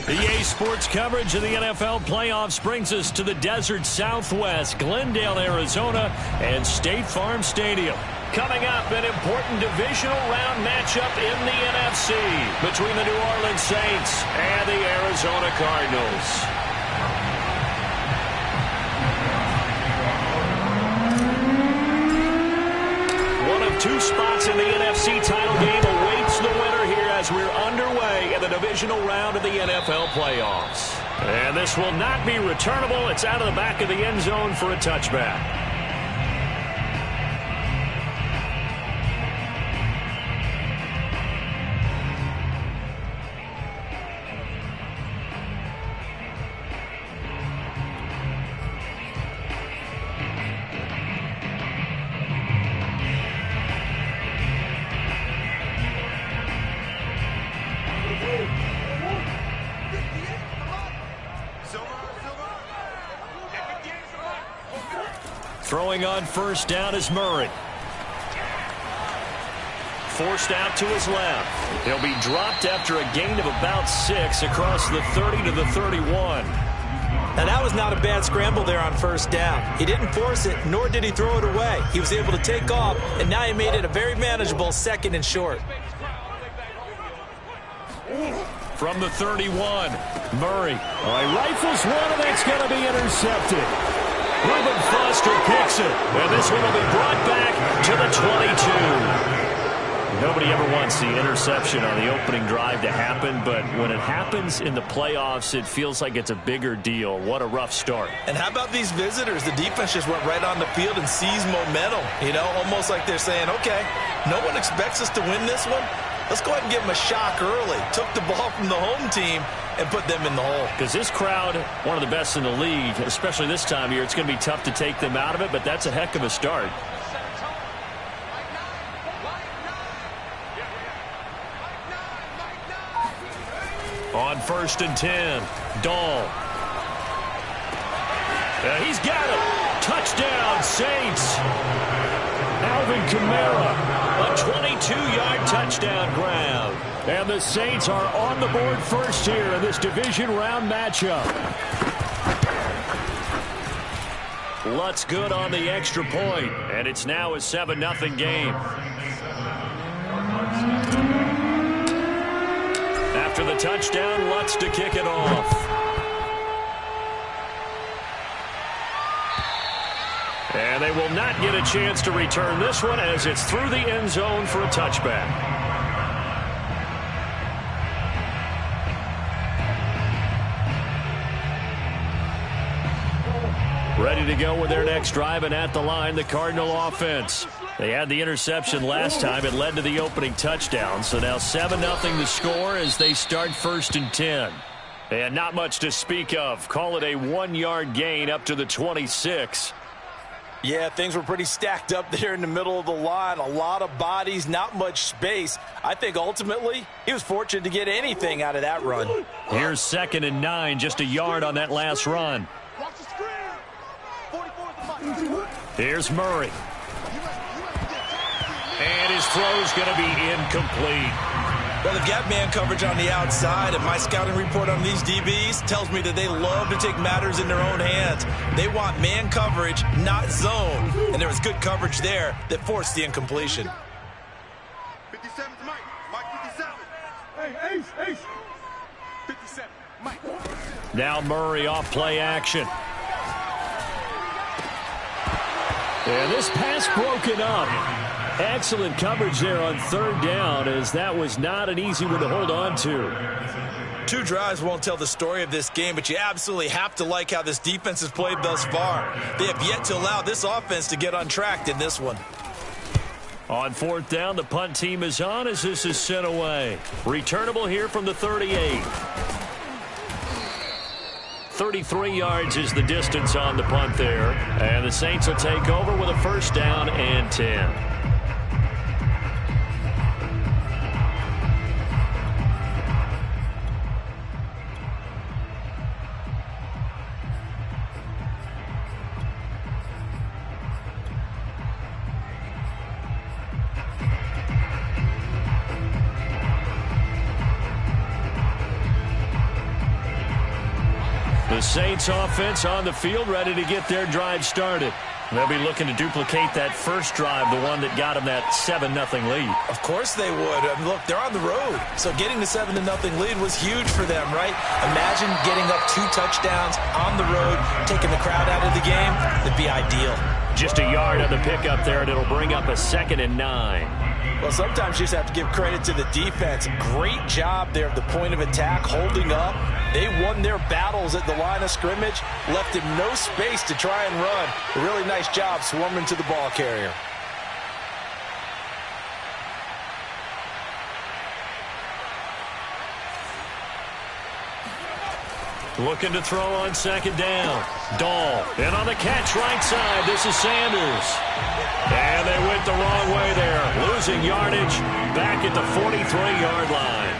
EA Sports coverage of the NFL playoffs brings us to the desert Southwest, Glendale, Arizona, and State Farm Stadium. Coming up, an important divisional round matchup in the NFC between the New Orleans Saints and the Arizona Cardinals. One of two spots in the NFC title game awaits the winner here as we're underway in the divisional round of the NFL playoffs. And this will not be returnable. It's out of the back of the end zone for a touchback. Throwing on first down is Murray. Forced out to his left. He'll be dropped after a gain of about 6 across the 30 to the 31. Now that was not a bad scramble there on first down. He didn't force it, nor did he throw it away. He was able to take off, and now he made it a very manageable 2nd and short. From the 31, Murray. Rifles one, and that's going to be intercepted. Reuben Foster picks it, and this one will be brought back to the 22. Nobody ever wants the interception on the opening drive to happen, but when it happens in the playoffs, it feels like it's a bigger deal. What a rough start. And how about these visitors? The defense just went right on the field and seized momentum. You know, almost like they're saying, okay, no one expects us to win this one. Let's go ahead and give them a shock early. Took the ball from the home team and put them in the hole. Because this crowd, one of the best in the league, especially this time of year, it's going to be tough to take them out of it, but that's a heck of a start. On 1st and 10, Dahl. He's got it. Touchdown, Saints. Alvin Kamara, a 22-yard touchdown grab. And the Saints are on the board first here in this division round matchup. Lutz good on the extra point, and it's now a 7-0 game. After the touchdown, Lutz to kick it off. And they will not get a chance to return this one as it's through the end zone for a touchback. Ready to go with their next drive, and at the line, the Cardinal offense. They had the interception last time. It led to the opening touchdown. So now 7-0 the score as they start 1st and 10. And not much to speak of. Call it a 1-yard gain up to the 26. Yeah, things were pretty stacked up there in the middle of the line. A lot of bodies, not much space. I think ultimately he was fortunate to get anything out of that run. Here's 2nd and 9, just a yard on that last run. Here's Murray. And his throw's going to be incomplete. Well, they've got man coverage on the outside, and my scouting report on these DBs tells me that they love to take matters in their own hands. They want man coverage, not zone. And there was good coverage there that forced the incompletion. 57 Mike. Mike 57. Hey, Ace. 57 Mike. Now Murray off play action. And this pass broken up. Excellent coverage there on 3rd down, as that was not an easy one to hold on to. 2 drives won't tell the story of this game, but you absolutely have to like how this defense has played thus far. They have yet to allow this offense to get untracked in this one. On 4th down, the punt team is on as this is sent away. Returnable here from the 38. 33 yards is the distance on the punt there. And the Saints will take over with a 1st down and 10. The Saints offense on the field, ready to get their drive started. They'll be looking to duplicate that first drive, the one that got them that 7-0 lead. Of course they would. I mean, look, they're on the road. So getting the 7-0 lead was huge for them, right? Imagine getting up 2 touchdowns on the road, taking the crowd out of the game. It'd be ideal. Just a yard on the pickup there, and it'll bring up a 2nd and 9. Well, sometimes you just have to give credit to the defense. Great job there at the point of attack, holding up. They won their battles at the line of scrimmage, left him no space to try and run. A really nice job swarming to the ball carrier. Looking to throw on 2nd down. Dahl, and on the catch right side, this is Sanders. And they went the wrong way there, losing yardage back at the 43-yard line.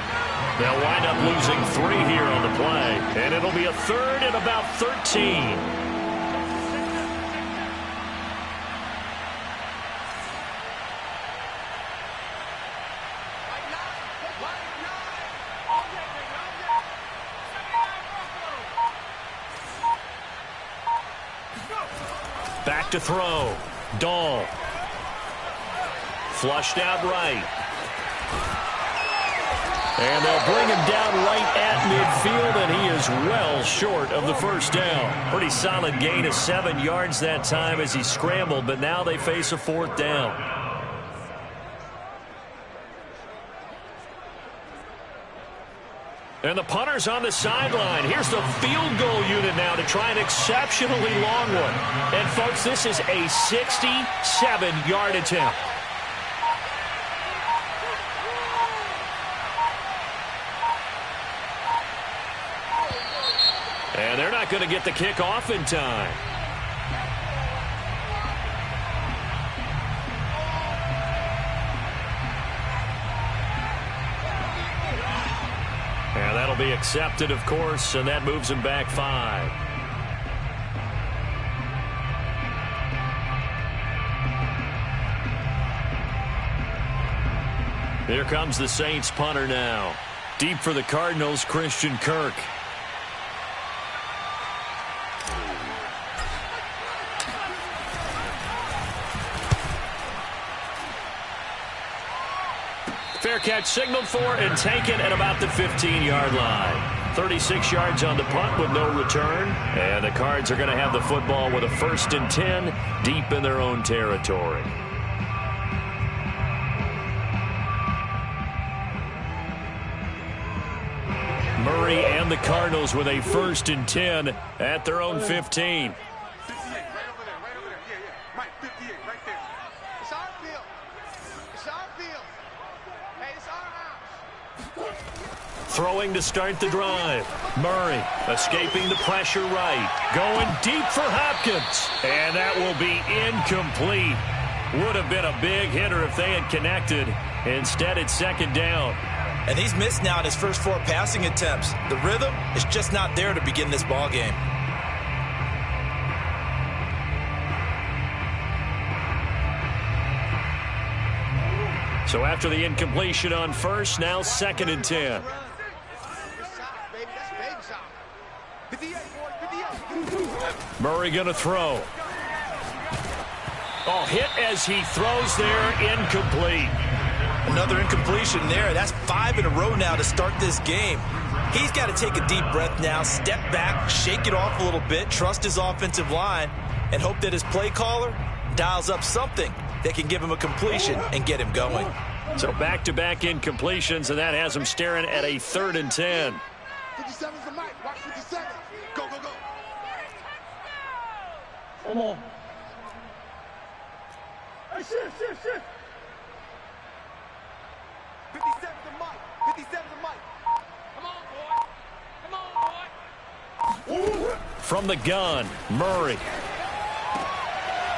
They'll wind up losing 3 here on the play, and it'll be a 3rd and about 13. Back to throw. Dahl. Flushed out right. And they'll bring him down right at midfield, and he is well short of the first down. Pretty solid gain of 7 yards that time as he scrambled, but now they face a 4th down. And the punter's on the sideline. Here's the field goal unit now to try an exceptionally long one. And, folks, this is a 67-yard attempt. And they're not going to get the kick off in time. And that'll be accepted, of course, and that moves him back 5. Here comes the Saints punter now. Deep for the Cardinals, Christian Kirk. Fair catch signaled for and taken at about the 15-yard line. 36 yards on the punt with no return. And the Cards are going to have the football with a 1st and 10 deep in their own territory. Murray and the Cardinals with a 1st and 10 at their own 15. 58, right over there, right over there. Yeah. Mike, 58, right there. It's our field. It's our field. Hey, it's our house. Throwing to start the drive. Murray escaping the pressure right. Going deep for Hopkins. And that will be incomplete. Would have been a big hitter if they had connected. Instead, it's 2nd down. And he's missed now in his first 4 passing attempts. The rhythm is just not there to begin this ball game. So after the incompletion on first, now 2nd and 10. Murray going to throw. Oh, hit as he throws there, incomplete. Another incompletion there. That's 5 in a row now to start this game. He's got to take a deep breath now, step back, shake it off a little bit, trust his offensive line, and hope that his play caller dials up something that can give him a completion and get him going. So back-to-back incompletions, and that has him staring at a 3rd and 10. 57's the mic. Watch 57. Go, go, go. Come on. Hey, shift. 57's the mic. 57's the mic. Come on, boy. Come on, boy. From the gun, Murray.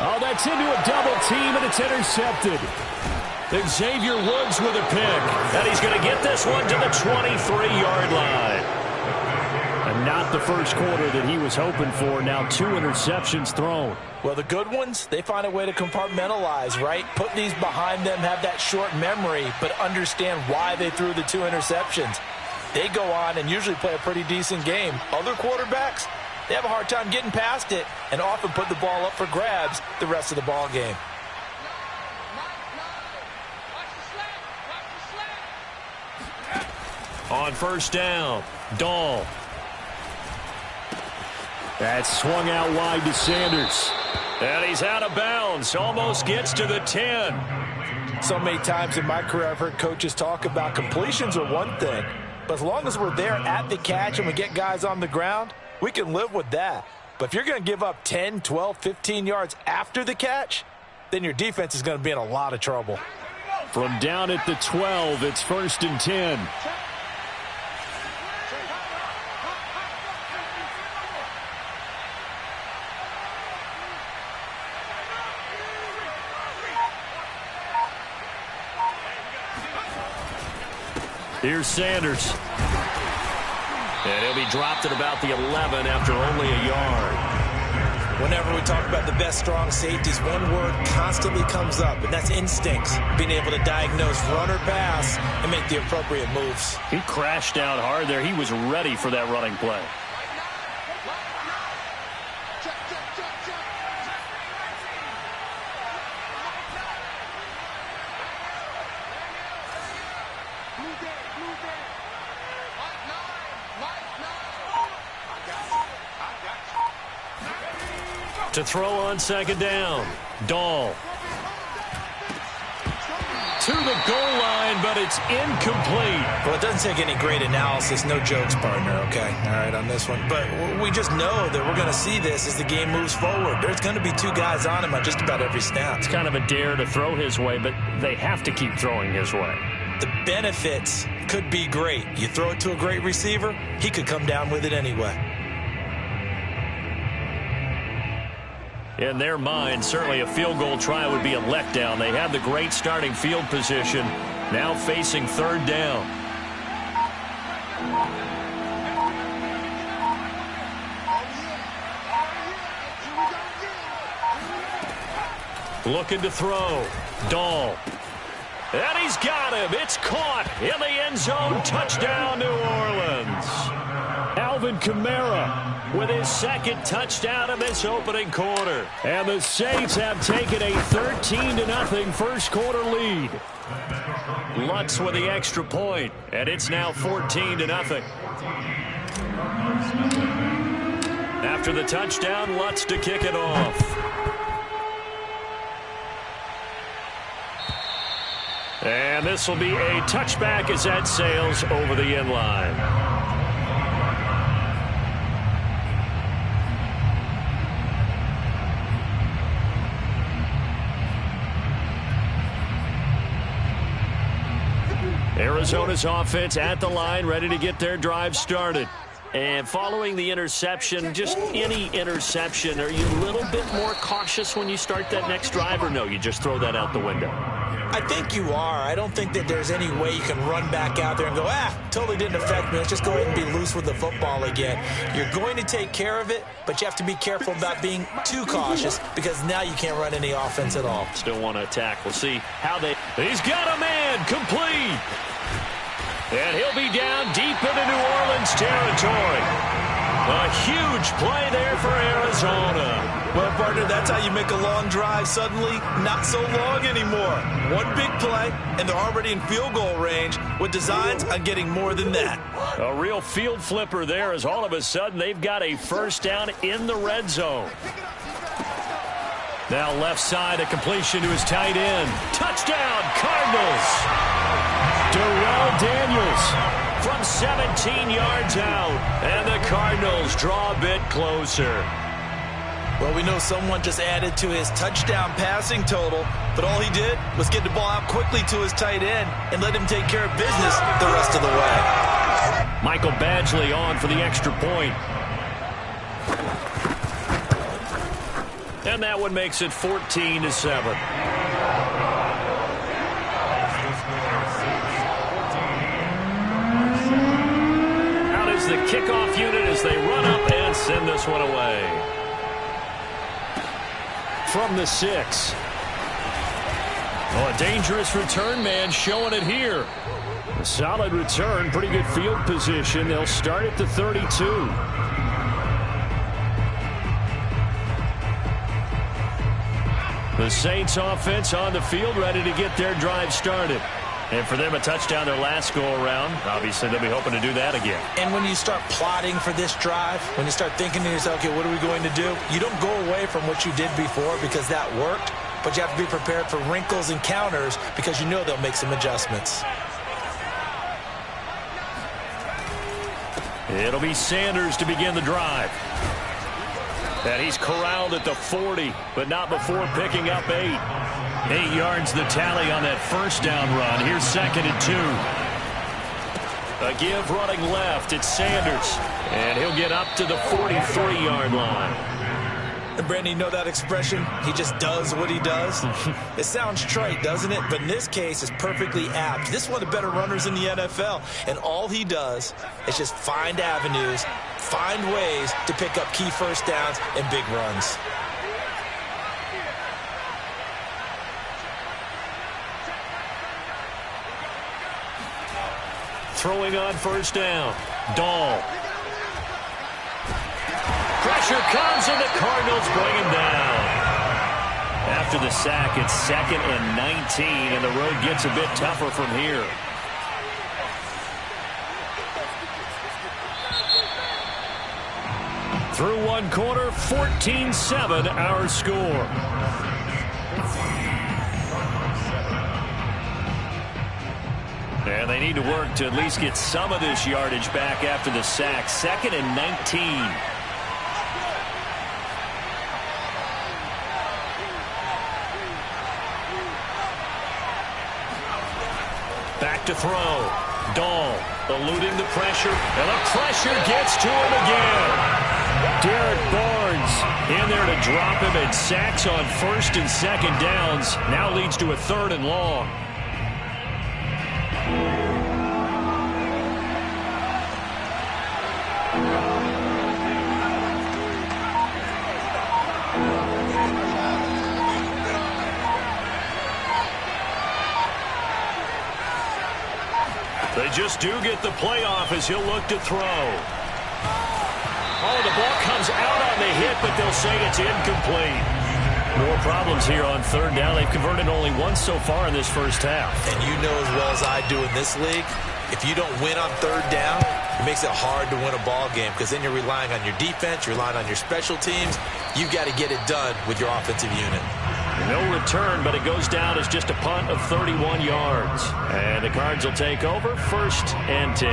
Oh, that's into a double team, and it's intercepted. Xavier Woods with a pick. And he's going to get this one to the 23-yard line. And not the first quarter that he was hoping for. Now 2 interceptions thrown. Well, the good ones, they find a way to compartmentalize, right? Put these behind them, have that short memory, but understand why they threw the 2 interceptions. They go on and usually play a pretty decent game. Other quarterbacks, they have a hard time getting past it and often put the ball up for grabs the rest of the ball game. On first down, Dahl. That's swung out wide to Sanders. And he's out of bounds. Almost gets to the 10. So many times in my career I've heard coaches talk about completions are one thing. But as long as we're there at the catch and we get guys on the ground, we can live with that. But if you're going to give up 10, 12, 15 yards after the catch, then your defense is going to be in a lot of trouble. From down at the 12, it's first and 10. Here's Sanders. And he'll be dropped at about the 11 after only a yard. Whenever we talk about the best strong safeties, one word constantly comes up, and that's instincts. Being able to diagnose run or pass and make the appropriate moves. He crashed down hard there. He was ready for that running play. To throw on second down, Dahl. To the goal line, but it's incomplete. Well, it doesn't take any great analysis. No jokes, partner, okay? All right, on this one. But we just know that we're going to see this as the game moves forward. There's going to be two guys on him on just about every snap. It's kind of a dare to throw his way, but they have to keep throwing his way. The benefits could be great. You throw it to a great receiver, he could come down with it anyway. In their mind, certainly a field goal try would be a letdown. They had the great starting field position, now facing third down. Looking to throw, Dahl. And he's got him. It's caught in the end zone. Touchdown, New Orleans. Alvin Kamara with his second touchdown of this opening quarter. And the Saints have taken a 13-0 first quarter lead. Lutz with the extra point, and it's now 14-0. After the touchdown, Lutz to kick it off. And this will be a touchback as that sails over the end line. Arizona's offense at the line, ready to get their drive started. And following the interception, just any interception, are you a little bit more cautious when you start that next drive, or no, you just throw that out the window? I think you are. I don't think that there's any way you can run back out there and go, totally didn't affect me. Let's just go ahead and be loose with the football again. You're going to take care of it, but you have to be careful about being too cautious because now you can't run any offense at all. Still want to attack. We'll see how they... He's got a man complete. And he'll be down deep into New Orleans territory. A huge play there for Arizona. Well, partner, that's how you make a long drive suddenly not so long anymore. One big play, and they're already in field goal range with designs on getting more than that. A real field flipper there as all of a sudden they've got a first down in the red zone. Now left side, a completion to his tight end. Touchdown, Cardinals! Darrell Daniels from 17 yards out, and the Cardinals draw a bit closer. Well, we know someone just added to his touchdown passing total, but all he did was get the ball out quickly to his tight end and let him take care of business the rest of the way. Michael Badgley on for the extra point. And that one makes it 14-7. Out is the kickoff unit as they run up and send this one away. From the 6. Oh, a dangerous return man showing it here. A solid return, pretty good field position. They'll start at the 32. The Saints offense on the field, ready to get their drive started. And for them, a touchdown their last go-around. Obviously, they'll be hoping to do that again. And when you start plotting for this drive, when you start thinking to yourself, okay, what are we going to do? You don't go away from what you did before because that worked, but you have to be prepared for wrinkles and counters because you know they'll make some adjustments. It'll be Sanders to begin the drive. And he's corralled at the 40, but not before picking up 8. 8 yards the tally on that first down run. Here's 2nd and 2. A give running left. It's Sanders. And he'll get up to the 43-yard line. And Brandon, you know that expression? He just does what he does. It sounds trite, doesn't it? But in this case, it's perfectly apt. This is one of the better runners in the NFL. And all he does is just find avenues, find ways to pick up key first downs and big runs. Throwing on first down. Dahl. Pressure comes, and the Cardinals bring him down. After the sack, it's 2nd and 19, and the road gets a bit tougher from here. Through one quarter, 14-7 our score. And they need to work to at least get some of this yardage back after the sack. 2nd and 19. Back to throw. Dahl eluding the pressure, and the pressure gets to him again. Derek Barnes in there to drop him, and sacks on 1st and 2nd downs. Now leads to a 3rd and long. They just do get the playoff as he'll look to throw. Oh, the ball comes out on the hit, but they'll say it's incomplete. More problems here on 3rd down. They've converted only once so far in this first half. And you know as well as I do in this league, if you don't win on 3rd down, it makes it hard to win a ball game because then you're relying on your defense, you're relying on your special teams. You've got to get it done with your offensive unit. No return, but it goes down as just a punt of 31 yards. And the Cards will take over 1st and 10.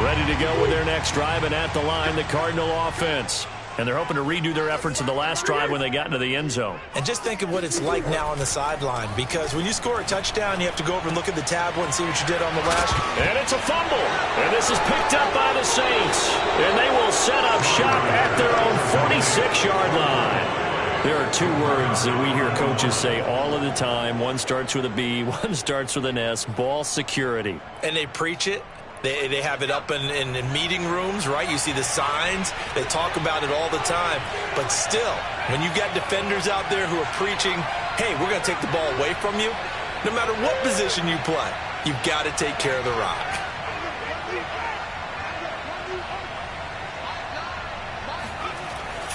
Ready to go with their next drive, and at the line, the Cardinal offense. And they're hoping to redo their efforts in the last drive when they got into the end zone. And just think of what it's like now on the sideline, because when you score a touchdown, you have to go over and look at the tablet and see what you did on the last. And it's a fumble. And this is picked up by the Saints. And they will set up shop at their own 46-yard line. There are 2 words that we hear coaches say all of the time. One starts with a B, one starts with an S. Ball security. And they preach it. They have it up in meeting rooms, right? You see the signs. They talk about it all the time. But still, when you got defenders out there who are preaching, hey, we're going to take the ball away from you, no matter what position you play, you've got to take care of the rock.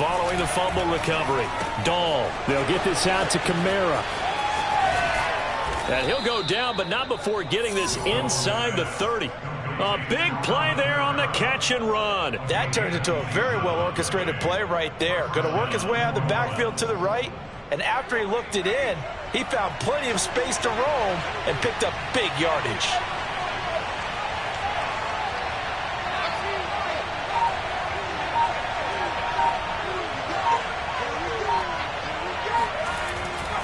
Following the fumble recovery, Dahl. They'll get this out to Kamara. And he'll go down, but not before getting this inside the 30. A big play there on the catch and run. That turns into a very well-orchestrated play right there. Going to work his way out of the backfield to the right, and after he looked it in, he found plenty of space to roam and picked up big yardage.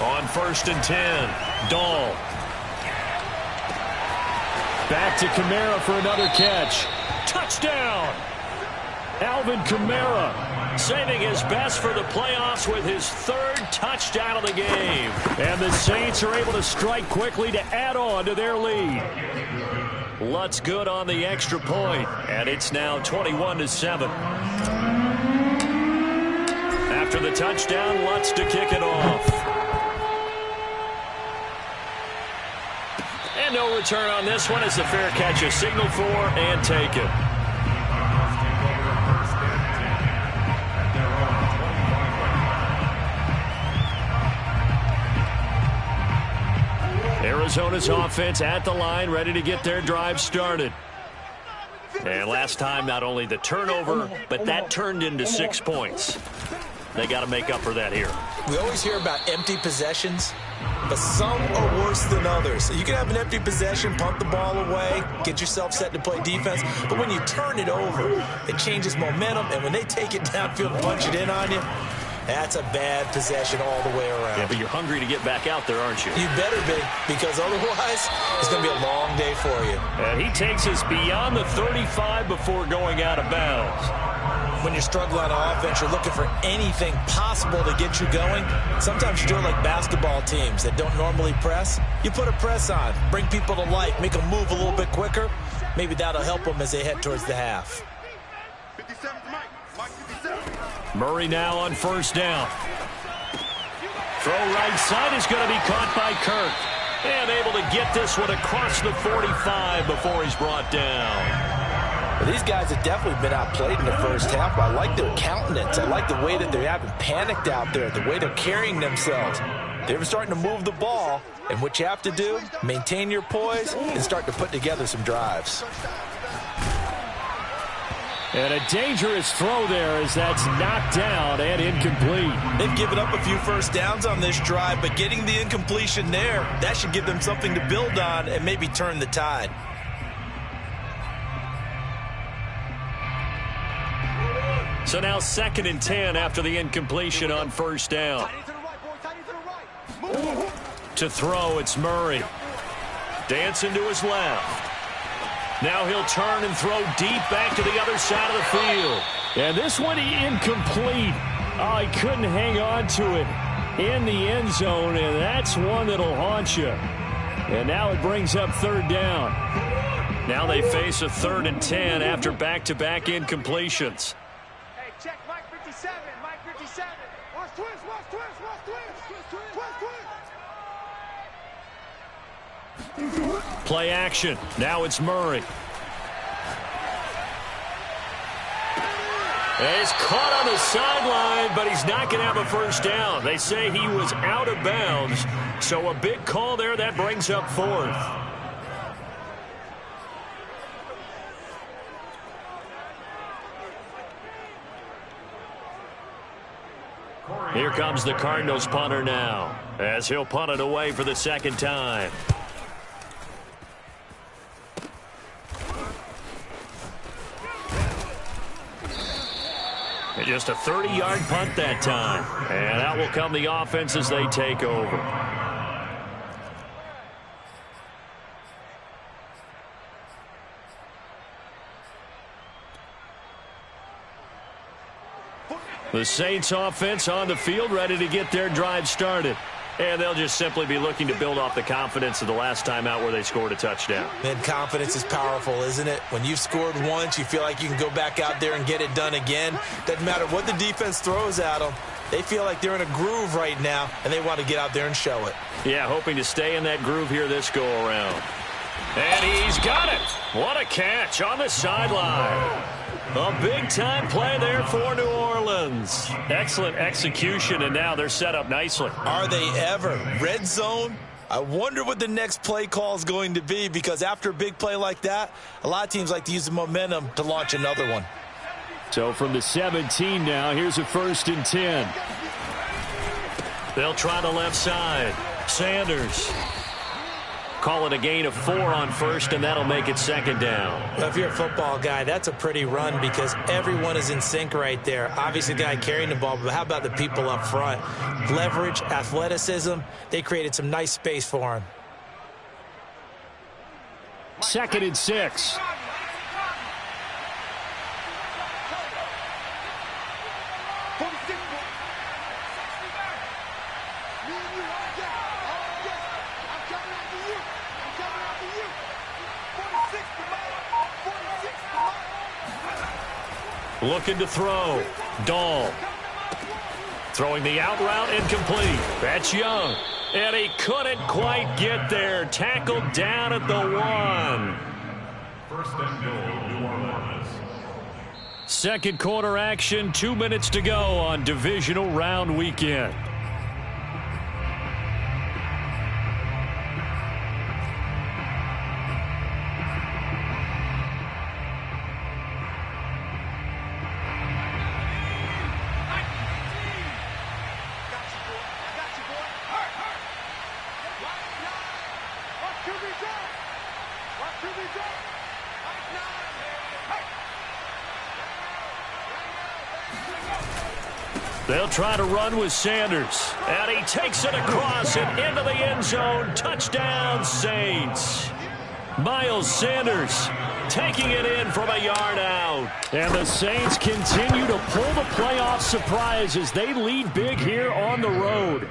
On 1st and 10, Dahl. Back to Kamara for another catch. Touchdown! Alvin Kamara saving his best for the playoffs with his 3rd touchdown of the game. And the Saints are able to strike quickly to add on to their lead. Lutz good on the extra point, and it's now 21-7. After the touchdown, Lutz to kick it off. And no return on this one as the fair catch is signaled for and taken. Arizona's offense at the line, ready to get their drive started. And last time, not only the turnover, but that turned into 6 points. They got to make up for that here. We always hear about empty possessions, but some are worse than others. You can have an empty possession, punt the ball away, get yourself set to play defense, but when you turn it over, it changes momentum, and when they take it downfield and punch it in on you, that's a bad possession all the way around. Yeah, but you're hungry to get back out there, aren't you? You better be, because otherwise, it's going to be a long day for you. And he takes us beyond the 35 before going out of bounds. When you're struggling on offense, you're looking for anything possible to get you going. Sometimes you do it like basketball teams that don't normally press. You put a press on, bring people to life, make them move a little bit quicker. Maybe that'll help them as they head towards the half. 57 Mike. Mike 57. Murray now on first down. Throw right side is going to be caught by Kirk. And able to get this one across the 45 before he's brought down. Well, these guys have definitely been outplayed in the first half. I like their countenance. I like the way that they haven't panicked out there, the way they're carrying themselves. They're starting to move the ball, and what you have to do, maintain your poise and start to put together some drives. And a dangerous throw there as that's knocked down and incomplete. They've given up a few first downs on this drive, but getting the incompletion there, that should give them something to build on and maybe turn the tide. So now 2nd and 10 after the incompletion on first down. To throw, it's Murray. Dancing to his left. Now he'll turn and throw deep back to the other side of the field. And this one incomplete. Oh, he couldn't hang on to it in the end zone, and that's one that'll haunt you. And now it brings up 3rd down. Now they face a 3rd and 10 after back-to-back incompletions. Hey, check Mike 57. Mike 57. Watch twist, watch twist, watch twist. Twist, twist. Play action. Now it's Murray. He's caught on the sideline, but he's not going to have a first down. They say he was out of bounds, so a big call there. That brings up 4th. Here comes the Cardinals punter now, as he'll punt it away for the 2nd time. Just a 30-yard punt that time. And out will come the offense as they take over. The Saints offense on the field, ready to get their drive started. And they'll just simply be looking to build off the confidence of the last time out where they scored a touchdown. Man, confidence is powerful, isn't it? When you've scored once, you feel like you can go back out there and get it done again. Doesn't matter what the defense throws at them. They feel like they're in a groove right now, and they want to get out there and show it. Yeah, hoping to stay in that groove here this go-around. And he's got it. What a catch on the sideline. A big-time play there for New Orleans. Excellent execution, and now they're set up nicely. Are they ever? Red zone? I wonder what the next play call is going to be, because after a big play like that, a lot of teams like to use the momentum to launch another one. So from the 17 now, here's a 1st and 10. They'll try the left side. Sanders. Call it a gain of 4 on 1st, and that'll make it 2nd down. Well, if you're a football guy, that's a pretty run because everyone is in sync right there. Obviously, the guy carrying the ball, but how about the people up front? Leverage, athleticism, they created some nice space for him. 2nd and 6. Looking to throw. Dahl. Throwing the out route incomplete. That's Young. And he couldn't quite get there. Tackled down at the 1. First and goal, New Orleans. Second quarter action, 2 minutes to go on divisional round weekend. They'll try to run with Sanders. And he takes it across and into the end zone. Touchdown, Saints. Miles Sanders taking it in from a yard out. And the Saints continue to pull the playoff surprise as they lead big here on the road.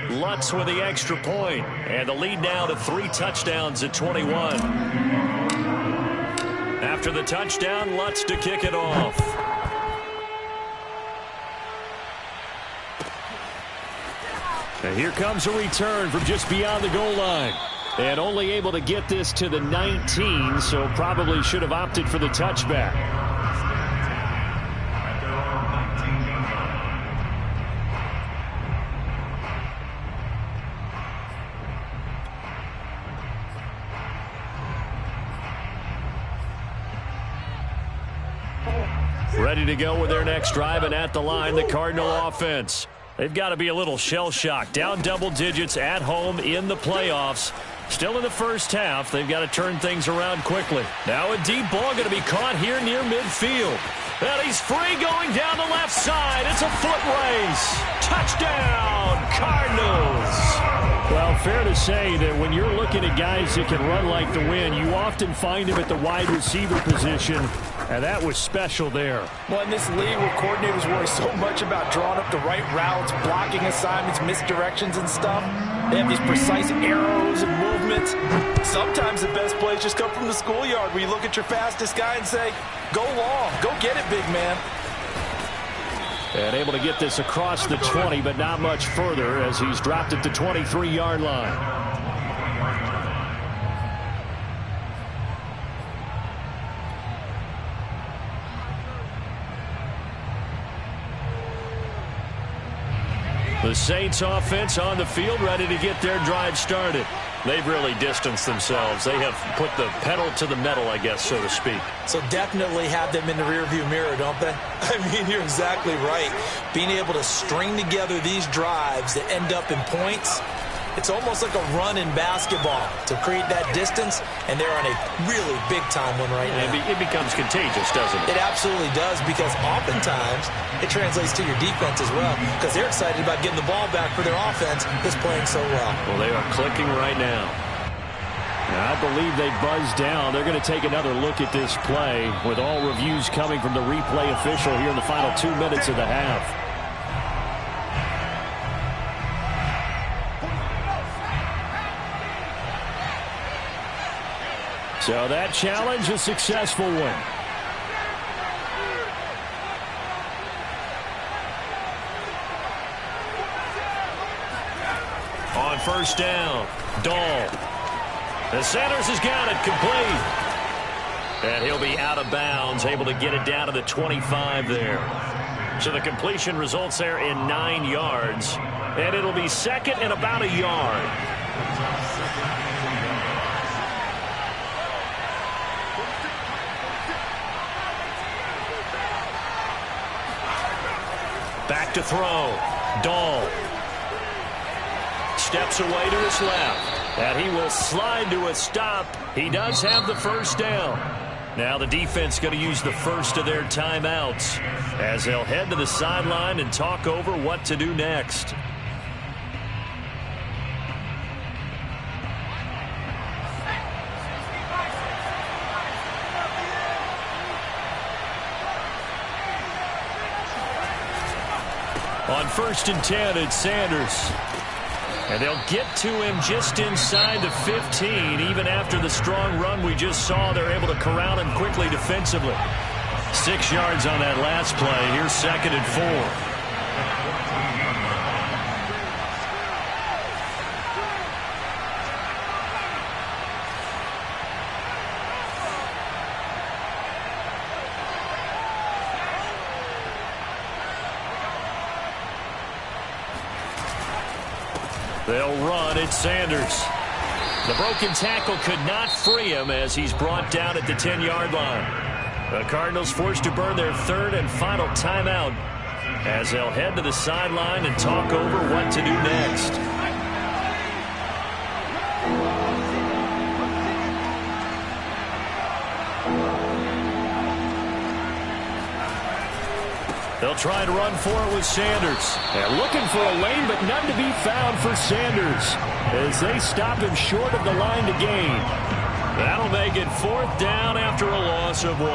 Lutz with the extra point. And the lead now to 3 touchdowns at 21. After the touchdown, Lutz to kick it off. And here comes a return from just beyond the goal line. And only able to get this to the 19, so probably should have opted for the touchback. Ready to go with their next drive, and at the line, the Cardinal offense. They've got to be a little shell-shocked. Down double digits at home in the playoffs. Still in the first half. They've got to turn things around quickly. Now a deep ball going to be caught here near midfield. And he's free going down the left side. It's a foot race. Touchdown, Cardinals. Well, fair to say that when you're looking at guys that can run like the wind, you often find him at the wide receiver position, and that was special there. Well, in this league where coordinators worry so much about drawing up the right routes, blocking assignments, misdirections and stuff, they have these precise arrows and movements. Sometimes the best plays just come from the schoolyard where you look at your fastest guy and say, go long, go get it, big man. And able to get this across the 20, but not much further as he's dropped at the 23-yard line. The Saints offense on the field, ready to get their drive started. They've really distanced themselves. They have put the pedal to the metal, I guess, so to speak. So definitely have them in the rearview mirror, don't they? I mean, you're exactly right. Being able to string together these drives that end up in points, it's almost like a run in basketball to create that distance, and they're on a really big-time one right now. It becomes contagious, doesn't it? It absolutely does, because oftentimes it translates to your defense as well, because they're excited about getting the ball back for their offense that's playing so well. Well, they are clicking right now. I believe they buzzed down. They're going to take another look at this play with all reviews coming from the replay official here in the final 2 minutes of the half. So that challenge, a successful one. On first down, Dahl. The Sanders has got it complete. And he'll be out of bounds, able to get it down to the 25 there. So the completion results there in 9 yards. And it'll be second and about a yard. Back to throw. Dahl. Steps away to his left. And he will slide to a stop. He does have the first down. Now the defense going to use the first of their timeouts as they'll head to the sideline and talk over what to do next. On first and 10, it's Sanders. And they'll get to him just inside the 15. Even after the strong run we just saw, they're able to corral him quickly defensively. 6 yards on that last play. Here's second and 4. They'll run. It's Sanders. The broken tackle could not free him as he's brought down at the 10-yard line. The Cardinals forced to burn their third and final timeout as they'll head to the sideline and talk over what to do next. They'll try and run for it with Sanders. And looking for a lane, but none to be found for Sanders as they stop him short of the line to gain. That'll make it 4th down after a loss of 1.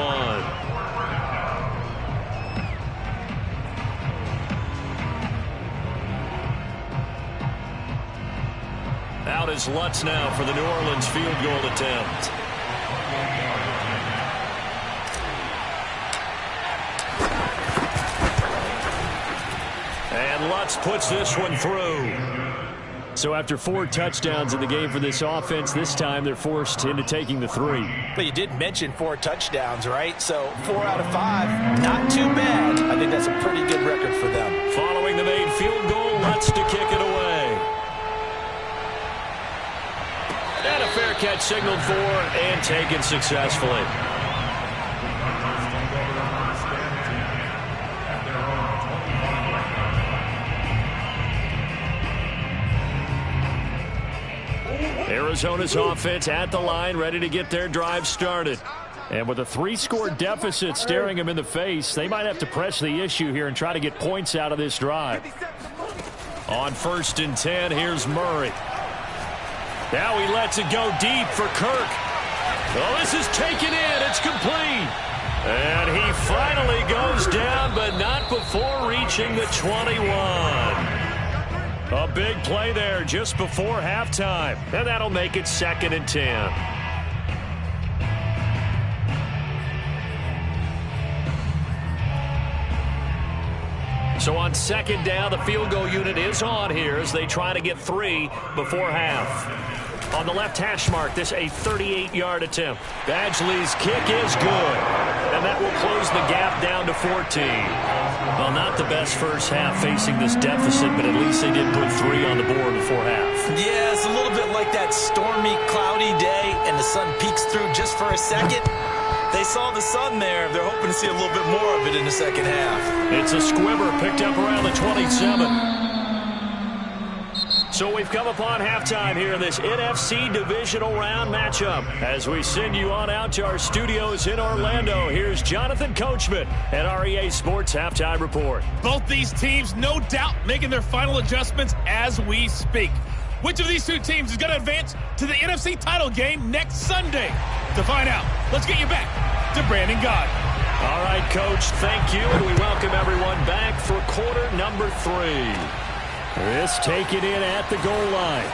Out is Lutz now for the New Orleans field goal attempt. And Lutz puts this one through. So after 4 touchdowns in the game for this offense, this time they're forced into taking the 3. But you did mention 4 touchdowns, right? So 4 out of 5, not too bad. I think that's a pretty good record for them. Following the made field goal, Lutz to kick it away. And a fair catch signaled for and taken successfully. Arizona's offense at the line, ready to get their drive started. And with a 3-score deficit staring them in the face, they might have to press the issue here and try to get points out of this drive. On 1st and 10, here's Murray. Now he lets it go deep for Kirk. Oh, this is taken in. It's complete. And he finally goes down, but not before reaching the 21. A big play there just before halftime. And that'll make it 2nd and 10. So on 2nd down, the field goal unit is on here as they try to get 3 before half. On the left hash mark, this a 38-yard attempt. Badgley's kick is good. And that will close the gap down to 14. Well, not the best first half facing this deficit, but at least they did put 3 on the board before half. Yeah, it's a little bit like that stormy, cloudy day, and the sun peeks through just for a second. They saw the sun there. They're hoping to see a little bit more of it in the second half. It's a squibber picked up around the 27. So we've come upon halftime here in this NFC divisional round matchup. As we send you on out to our studios in Orlando, here's Jonathan Coachman at REA Sports Halftime Report. Both these teams, no doubt, making their final adjustments as we speak. Which of these 2 teams is going to advance to the NFC title game next Sunday? To find out, let's get you back to Brandon Gaudin. All right, Coach, thank you, and we welcome everyone back for quarter number 3. This taken in at the goal line.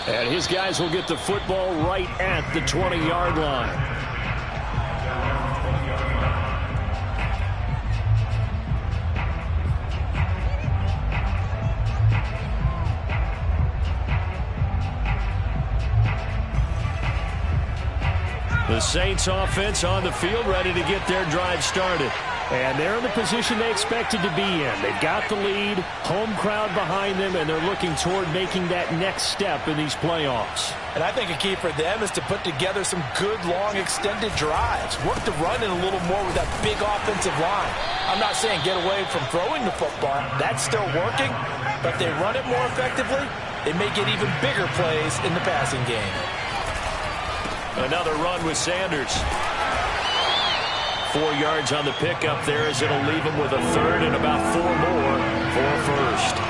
And his guys will get the football right at the 20-yard line. The Saints offense on the field ready to get their drive started. And they're in the position they expected to be in. They've got the lead, home crowd behind them, and they're looking toward making that next step in these playoffs. And I think a key for them is to put together some good, long, extended drives. Work the run in a little more with that big offensive line. I'm not saying get away from throwing the football. That's still working. But if they run it more effectively, they may get even bigger plays in the passing game. Another run with Sanders. 4 yards on the pickup there as it'll leave him with a 3rd and about 4 more for a 1st.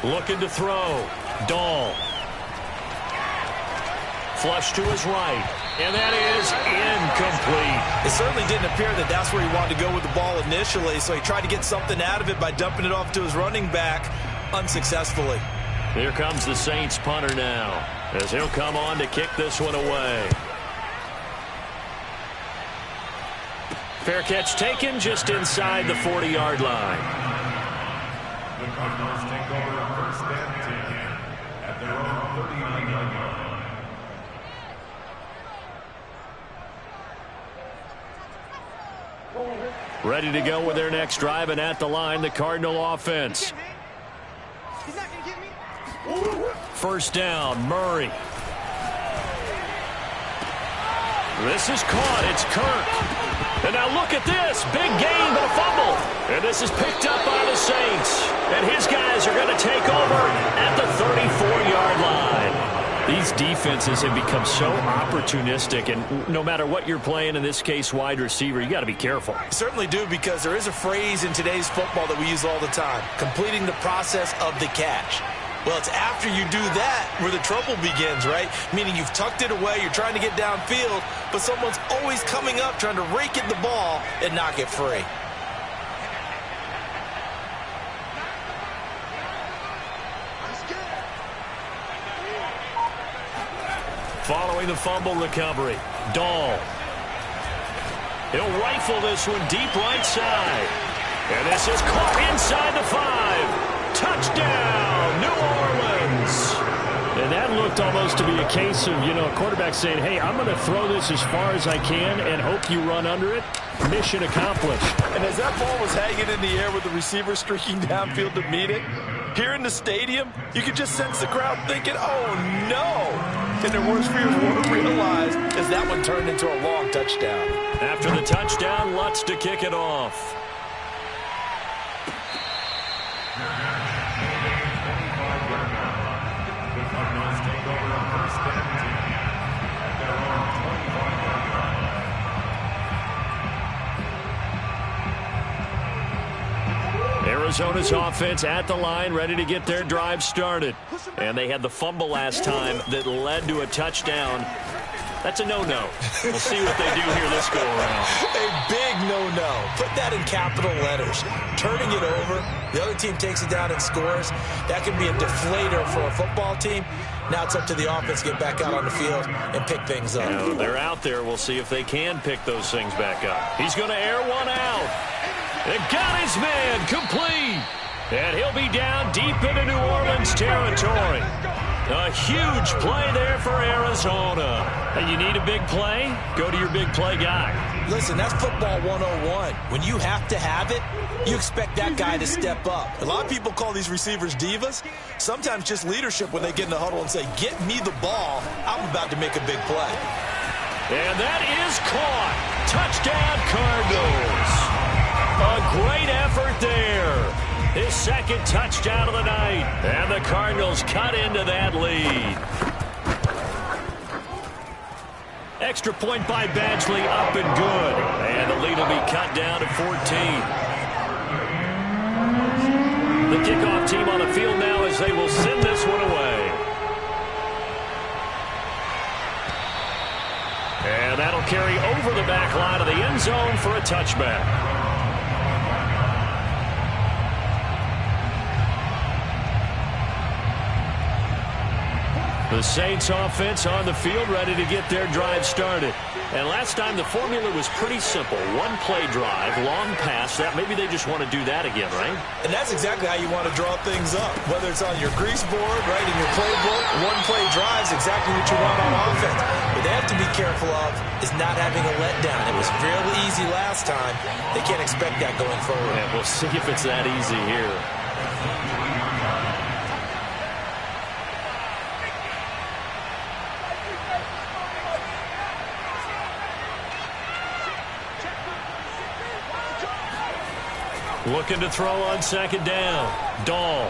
Looking to throw. Dahl. Flush to his right. And that is incomplete. It certainly didn't appear that that's where he wanted to go with the ball initially, so he tried to get something out of it by dumping it off to his running back unsuccessfully. Here comes the Saints punter now, as he'll come on to kick this one away. Fair catch taken just inside the 40-yard line. The Cardinals take over first and 10 at their own 39-yard line. Ready to go with their next drive, and at the line, the Cardinal offense. He's not gonna get me. First down, Murray. This is caught. It's Kirk. And now look at this. Big gain, but a fumble. And this is picked up by the Saints. And his guys are going to take over at the 34-yard line. These defenses have become so opportunistic, and no matter what you're playing, in this case wide receiver, you got to be careful. Certainly do, because there is a phrase in today's football that we use all the time: completing the process of the catch. Well, it's after you do that where the trouble begins, right? Meaning you've tucked it away, you're trying to get downfield, but someone's always coming up trying to rake at the ball and knock it free. Following the fumble recovery, Dahl. He'll rifle this one deep right side. And this is caught inside the 5. Touchdown, New Orleans. And that looked almost to be a case of, a quarterback saying, hey, I'm going to throw this as far as I can and hope you run under it. Mission accomplished. And as that ball was hanging in the air with the receiver streaking downfield to meet it, here in the stadium, you could just sense the crowd thinking, oh, no. And their worst fears weren't realized as that one turned into a long touchdown. After the touchdown, Lutz to kick it off. Arizona's offense at the line, ready to get their drive started. And they had the fumble last time that led to a touchdown. That's a no-no. We'll see what they do here this go-around. A big no-no. Put that in capital letters. Turning it over, the other team takes it down and scores. That can be a deflator for a football team. Now it's up to the offense to get back out on the field and pick things up. They're out there. We'll see if they can pick those things back up. He's going to air one out. And got his man complete. And he'll be down deep into New Orleans territory. A huge play there for Arizona. And you need a big play? Go to your big play guy. Listen, that's football 101. When you have to have it, you expect that guy to step up. A lot of people call these receivers divas. Sometimes just leadership when they get in the huddle and say, get me the ball. I'm about to make a big play. And that is caught. Touchdown, Cardinals. A great effort there. His second touchdown of the night. And the Cardinals cut into that lead. Extra point by Badgley, up and good. And the lead will be cut down to 14. The kickoff team on the field now as they will send this one away. And that'll carry over the back line of the end zone for a touchback. The Saints offense on the field, ready to get their drive started. And last time the formula was pretty simple. One play drive, long pass. That maybe they just want to do that again, right? And that's exactly how you want to draw things up. Whether it's on your grease board, right, in your playbook, one play drive is exactly what you want on offense. What they have to be careful of is not having a letdown. It was fairly easy last time. They can't expect that going forward. Yeah, we'll see if it's that easy here. Looking to throw on second down. Dahl.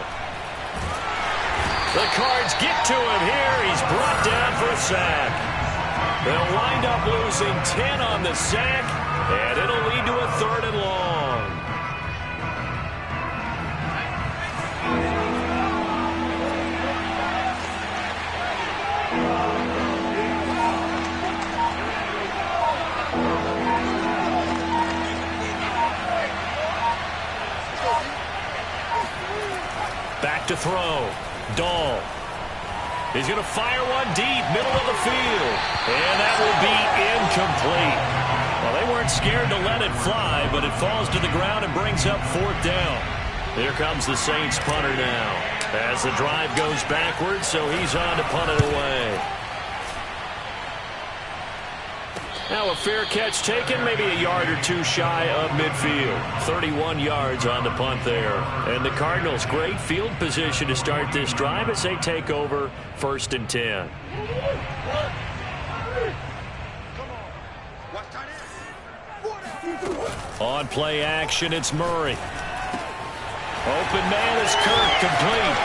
The Cards get to him here. He's brought down for a sack. They'll wind up losing 10 on the sack, and it'll lead to a 3rd and long. Back to throw. Dahl. He's going to fire one deep, middle of the field. And that will be incomplete. Well, they weren't scared to let it fly, but it falls to the ground and brings up 4th down. Here comes the Saints punter now. As the drive goes backwards, so he's on to punt it away. Now a fair catch taken, maybe a yard or two shy of midfield. 31 yards on the punt there. And the Cardinals, great field position to start this drive as they take over 1st and 10. On play action, it's Murray. Open man is Kirk, complete.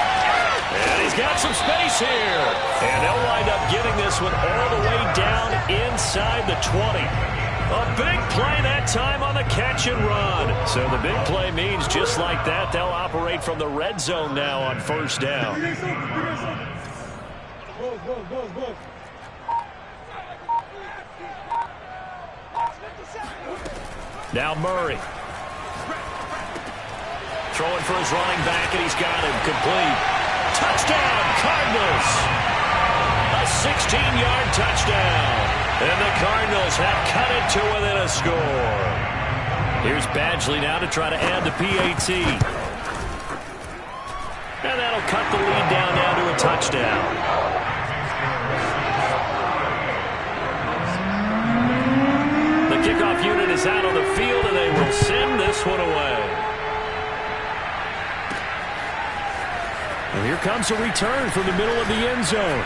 And he's got some space here. And they'll wind up getting this one all the way down inside the 20. A big play that time on the catch and run. So the big play means just like that, they'll operate from the red zone now on 1st down. Now Murray. Throwing for his running back, and he's got him complete. Touchdown, Cardinals! A 16-yard touchdown. And the Cardinals have cut it to within a score. Here's Badgley now to try to add the PAT. And that'll cut the lead down now to a touchdown. The kickoff unit is out on the field, and they will send this one away. And here comes a return from the middle of the end zone.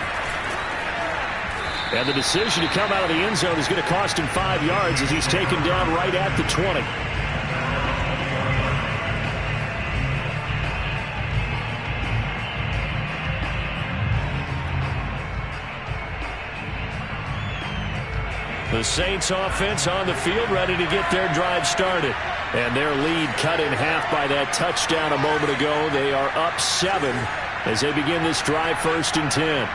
And the decision to come out of the end zone is going to cost him 5 yards as he's taken down right at the 20. The Saints offense on the field ready to get their drive started. And their lead cut in half by that touchdown a moment ago. They are up 7 as they begin this drive 1st and 10.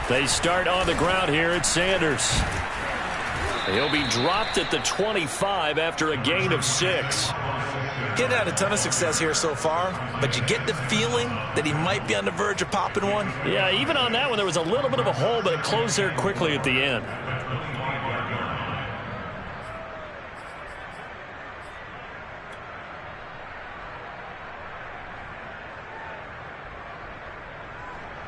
They start on the ground here at Sanders. He'll be dropped at the 25 after a gain of 6. He's had a ton of success here so far, but you get the feeling that he might be on the verge of popping one. Yeah, even on that one, there was a little bit of a hole, but it closed there quickly at the end.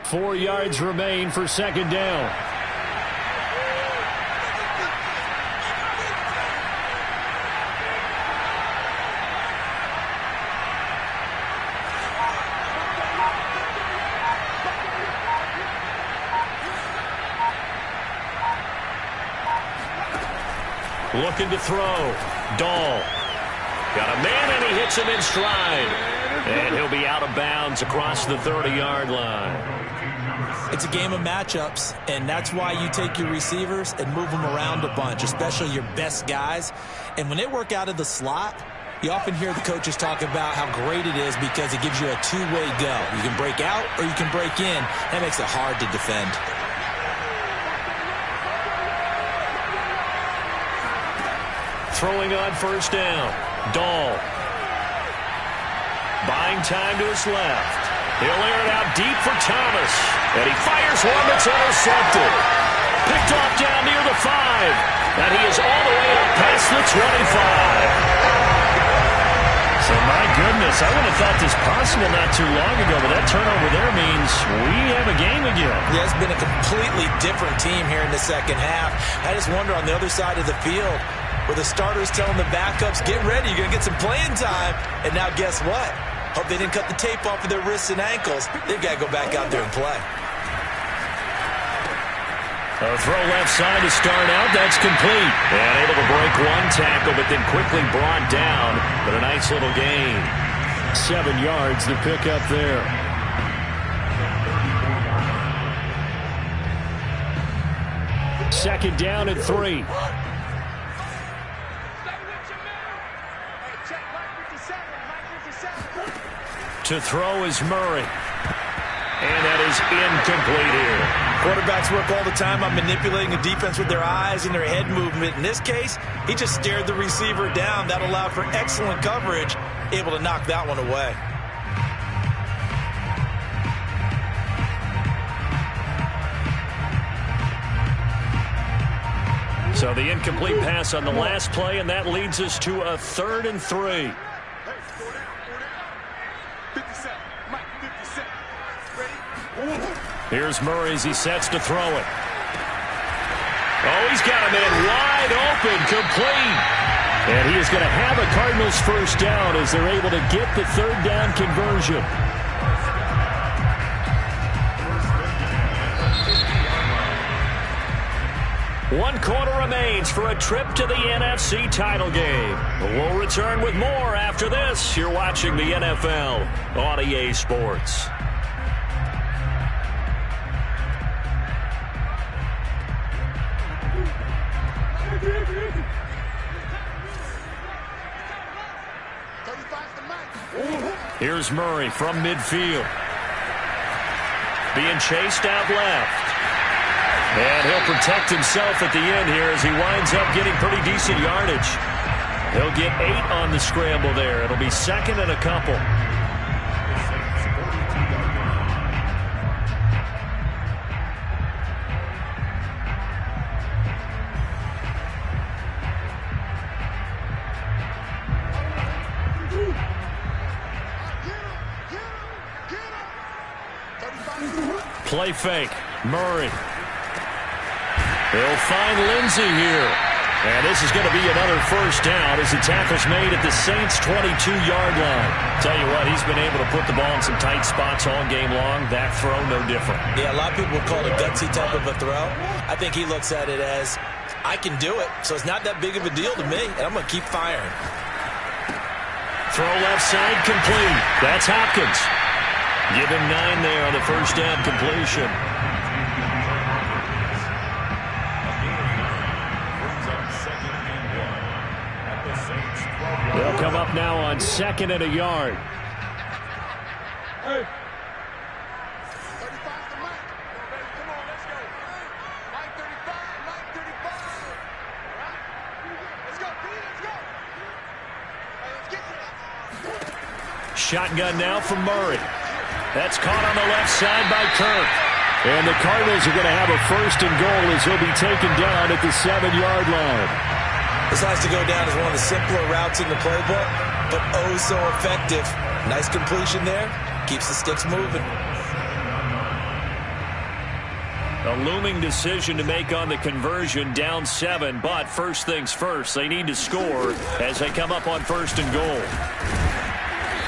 Four yards remain for 2nd down. Looking to throw. Dahl. Got a man, and he hits him in stride. And he'll be out of bounds across the 30-yard line. It's a game of matchups, and that's why you take your receivers and move them around a bunch, especially your best guys. And when they work out of the slot, you often hear the coaches talk about how great it is because it gives you a two-way go. You can break out or you can break in. That makes it hard to defend. Throwing on 1st down. Dahl. Buying time to his left. He'll air it out deep for Thomas. And he fires one that's intercepted. Picked off down near the 5. And he is all the way up past the 25. So, my goodness, I would have thought this possible not too long ago, but that turnover there means we have a game again. Yeah, it's been a completely different team here in the second half. I just wonder on the other side of the field, where the starters telling the backups, get ready, you're going to get some playing time. And now guess what? Hope they didn't cut the tape off of their wrists and ankles. They've got to go back out there and play. A throw left side to start out. That's complete. And able to break one tackle, but then quickly brought down. But a nice little gain. 7 yards to pick up there. Second down and 3. To throw is Murray. And that is incomplete here. Quarterbacks work all the time on manipulating the defense with their eyes and their head movement. In this case, he just stared the receiver down. That allowed for excellent coverage, able to knock that one away. So the incomplete pass on the last play, and that leads us to a 3rd and 3. Here's Murray as he sets to throw it. Oh, he's got a man wide open, complete. And he is going to have a Cardinals first down as they're able to get the 3rd down conversion. One quarter remains for a trip to the NFC title game. We'll return with more after this. You're watching the NFL on EA Sports. Here's Murray from midfield. Being chased out left. And he'll protect himself at the end here as he winds up getting pretty decent yardage. He'll get 8 on the scramble there. It'll be 2nd and a couple. Play fake. Murray. They'll find Lindsey here. And this is going to be another first down as the tackle's made at the Saints' 22-yard line. Tell you what, he's been able to put the ball in some tight spots all game long. That throw, no different. Yeah, a lot of people would call it a gutsy type of a throw. I think he looks at it as, I can do it, so it's not that big of a deal to me, and I'm going to keep firing. Throw left side, complete. That's Hopkins. Give him 9 there on the first down completion. They'll come up now on 2nd and a yard. Hey. 35 to Mike. Come on, let's go. Mike 35, Mike 35. All right. Let's go, P, let's go. Hey, let's get to that. Shotgun now from Murray. That's caught on the left side by Kirk. And the Cardinals are going to have a 1st and goal as he'll be taken down at the 7-yard line. This has to go down as one of the simpler routes in the playbook, but oh so effective. Nice completion there. Keeps the sticks moving. A looming decision to make on the conversion, down 7, but first things first, they need to score as they come up on 1st and goal.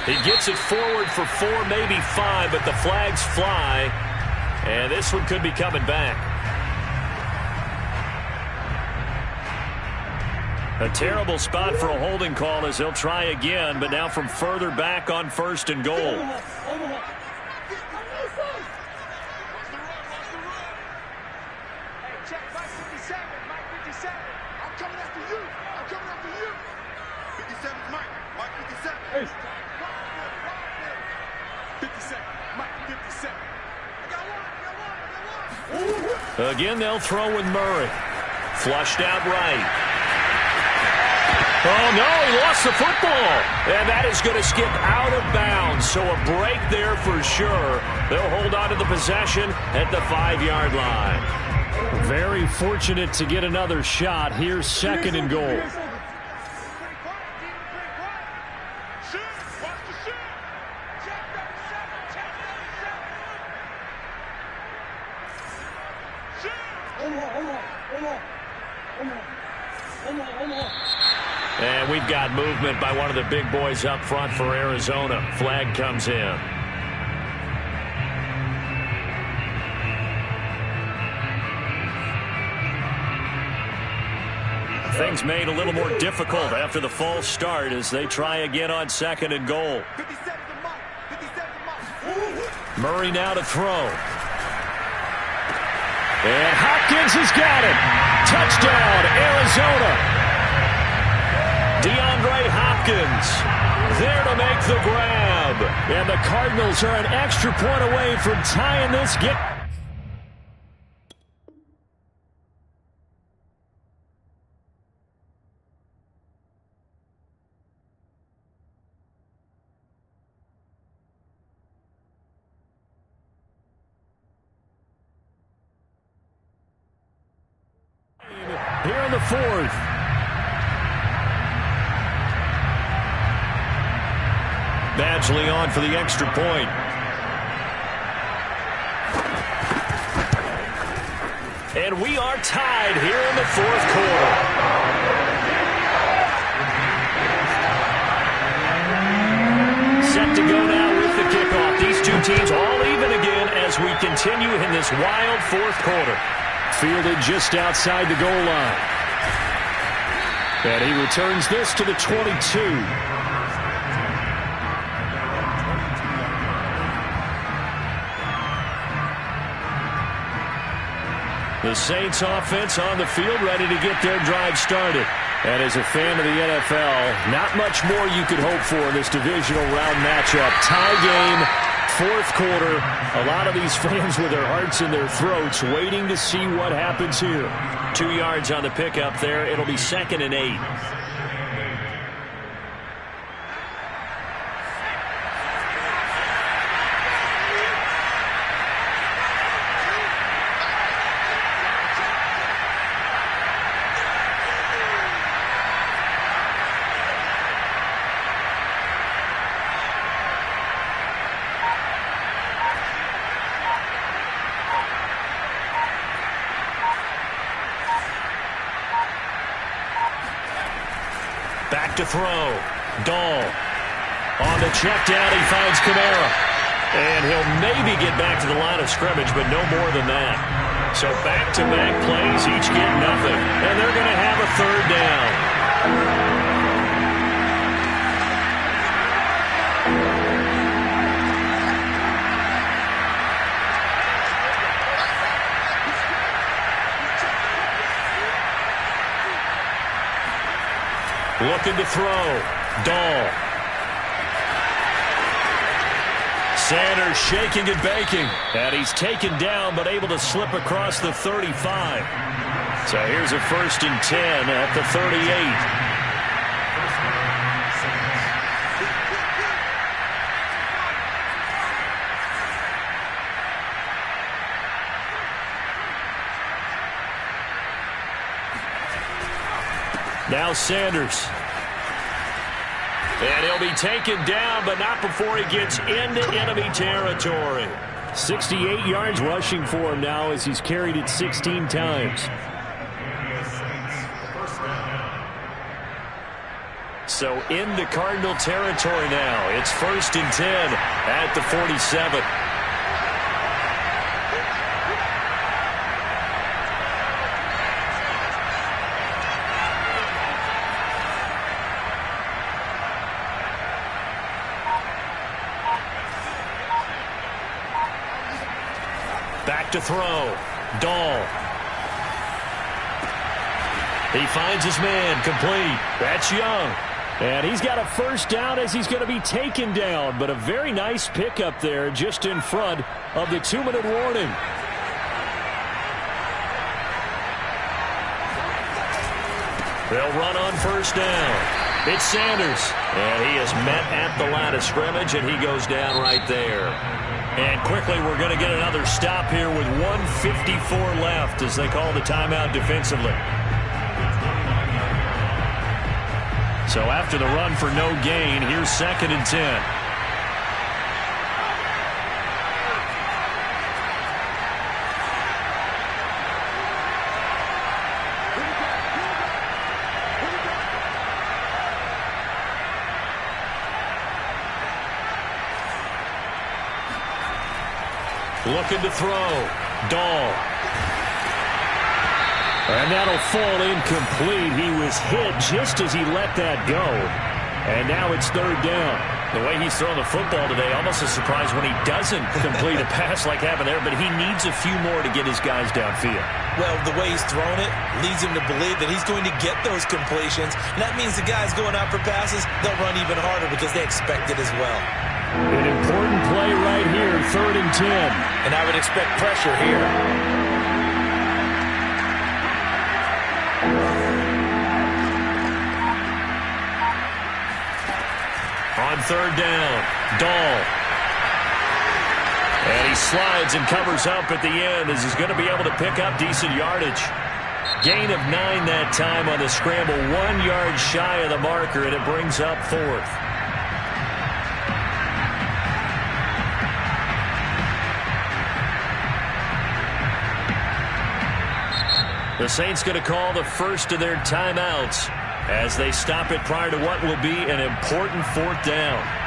He gets it forward for 4, maybe 5, but the flags fly, and this one could be coming back. A terrible spot for a holding call as they'll try again, but now from further back on 1st and goal. Hey, check Mike 57, Mike 57. I'm coming after you. I'm coming after you. 57 is Mike. Mike 57. Hey. 57. Mike 57. I got one. Again, they'll throw with Murray. Flushed out right. Oh, no, he lost the football. And that is going to skip out of bounds. So a break there for sure. They'll hold on to the possession at the 5-yard line. Very fortunate to get another shot. Here's 2nd and goal. And we've got movement by one of the big boys up front for Arizona. Flag comes in. Things made a little more difficult after the false start as they try again on 2nd and goal. Murray now to throw. And Hopkins has got it. Touchdown, Arizona. DeAndre Hopkins there to make the grab. And the Cardinals are an extra point away from tying this game. here in the fourth. Badgley on for the extra point. And we are tied here in the fourth quarter. Set to go now with the kickoff. These two teams all even again as we continue in this wild fourth quarter. Fielded just outside the goal line. And he returns this to the 22. The Saints offense on the field ready to get their drive started. And as a fan of the NFL, not much more you could hope for in this divisional round matchup. Tie game, fourth quarter. A lot of these fans with their hearts in their throats waiting to see what happens here. 2 yards on the pickup there. It'll be 2nd and 8. Back to throw. Dahl. On the check down, he finds Kamara. And he'll maybe get back to the line of scrimmage, but no more than that. So back-to-back plays, each get nothing. And they're going to have a third down. Looking to throw. Dahl. Sanders shaking and baking. And he's taken down but able to slip across the 35. So here's a 1st and 10 at the 38. Now Sanders. And he'll be taken down, but not before he gets into enemy territory. 68 yards rushing for him now as he's carried it 16 times. So into Cardinal territory now. It's 1st and 10 at the 47. Back to throw. Dahl. He finds his man, complete. That's Young. And he's got a 1st down as he's going to be taken down. But a very nice pickup there just in front of the 2-minute warning. They'll run on 1st down. It's Sanders. And he is met at the line of scrimmage, and he goes down right there. And quickly, we're going to get another stop here with 1:54 left as they call the timeout defensively. So after the run for no gain, here's 2nd and 10. Looking to throw. Dahl. And that'll fall incomplete. He was hit just as he let that go. And now it's 3rd down. The way he's throwing the football today, almost a surprise when he doesn't complete a pass like happened there, but he needs a few more to get his guys downfield. Well, the way he's thrown it leads him to believe that he's going to get those completions. And that means the guys going out for passes, they'll run even harder because they expect it as well. An important play right here, 3rd and 10. And I would expect pressure here. On 3rd down, Dahl. And he slides and covers up at the end as he's going to be able to pick up decent yardage. gain of 9 that time on the scramble, 1 yard shy of the marker, and it brings up 4th. The Saints going to call the first of their timeouts as they stop it prior to what will be an important 4th down.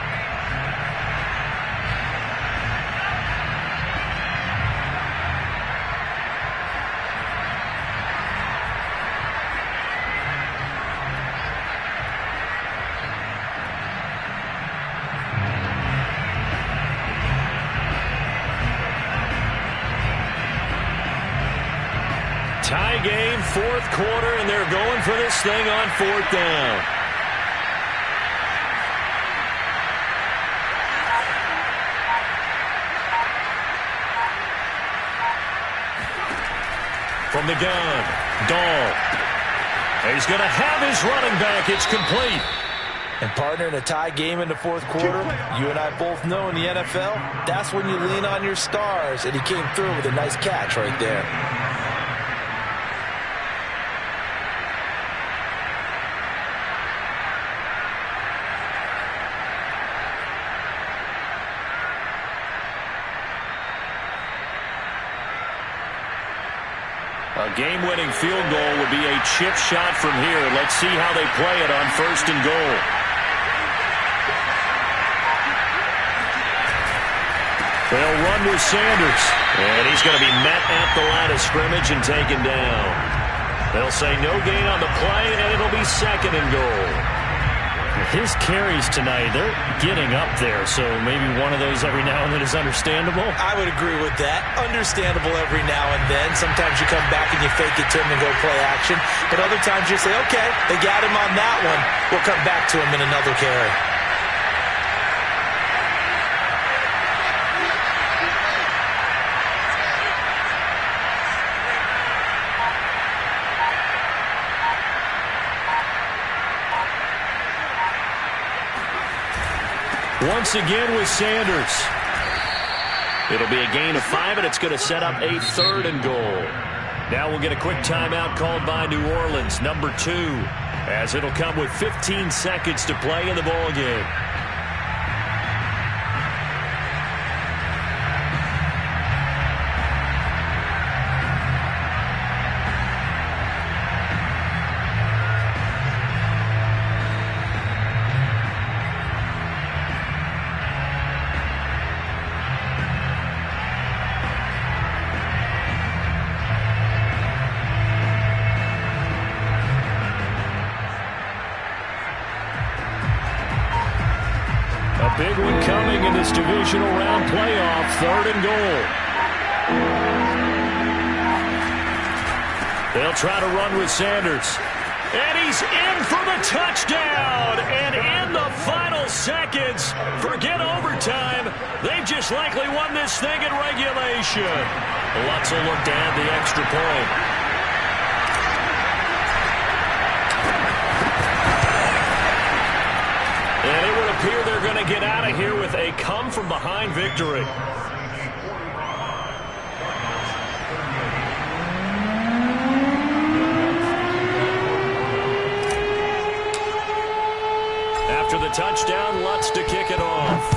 Tie game, 4th quarter, and they're going for this thing on 4th down. From the gun, Dahl. He's going to have his running back. It's complete. And partner, in a tie game in the 4th quarter, you and I both know in the NFL, that's when you lean on your stars, and he came through with a nice catch right there. A game-winning field goal would be a chip shot from here. Let's see how they play it on 1st and goal. They'll run with Sanders, and he's going to be met at the line of scrimmage and taken down. They'll say no gain on the play, and it'll be 2nd and goal. His carries tonight, they're getting up there, so maybe one of those every now and then is understandable. I would agree with that. Understandable every now and then. Sometimes you come back and you fake it to him and go play action. But other times you say, okay, they got him on that one. We'll come back to him in another carry. Once again with Sanders. It'll be a gain of 5, and it's going to set up a 3rd and goal. Now we'll get a quick timeout called by New Orleans, number 2, as it'll come with 15 seconds to play in the ballgame. Big one coming in this divisional round playoff, 3rd and goal. They'll try to run with Sanders. And he's in for the touchdown. And in the final seconds, forget overtime. They've just likely won this thing in regulation. Lutz will look to add the extra point. And it would appear they're going to get out of here with a come-from-behind victory. After the touchdown, Lutz to kick it off.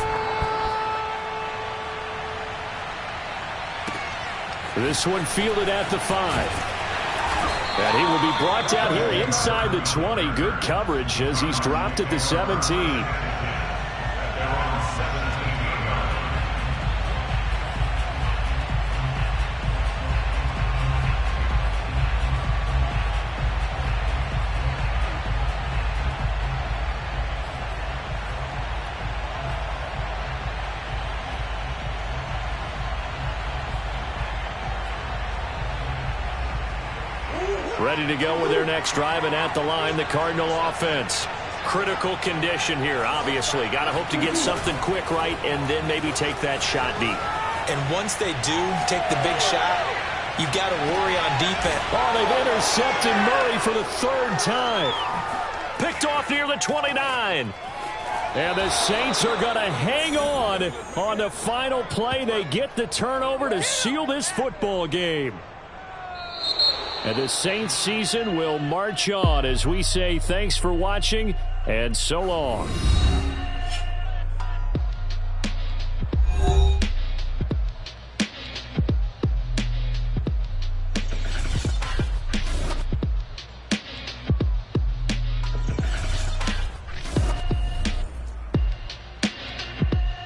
This one fielded at the 5. And he will be brought down here inside the 20. Good coverage as he's dropped at the 17. Ready to go with their next drive, and at the line, the Cardinal offense. Critical condition here, obviously. Got to hope to get something quick right and then maybe take that shot deep. And once they do take the big shot, you've got to worry on defense. Oh, they've intercepted Murray for the 3rd time. Picked off near the 29. And the Saints are going to hang on the final play. They get the turnover to seal this football game. And the Saints season will march on as we say thanks for watching and so long.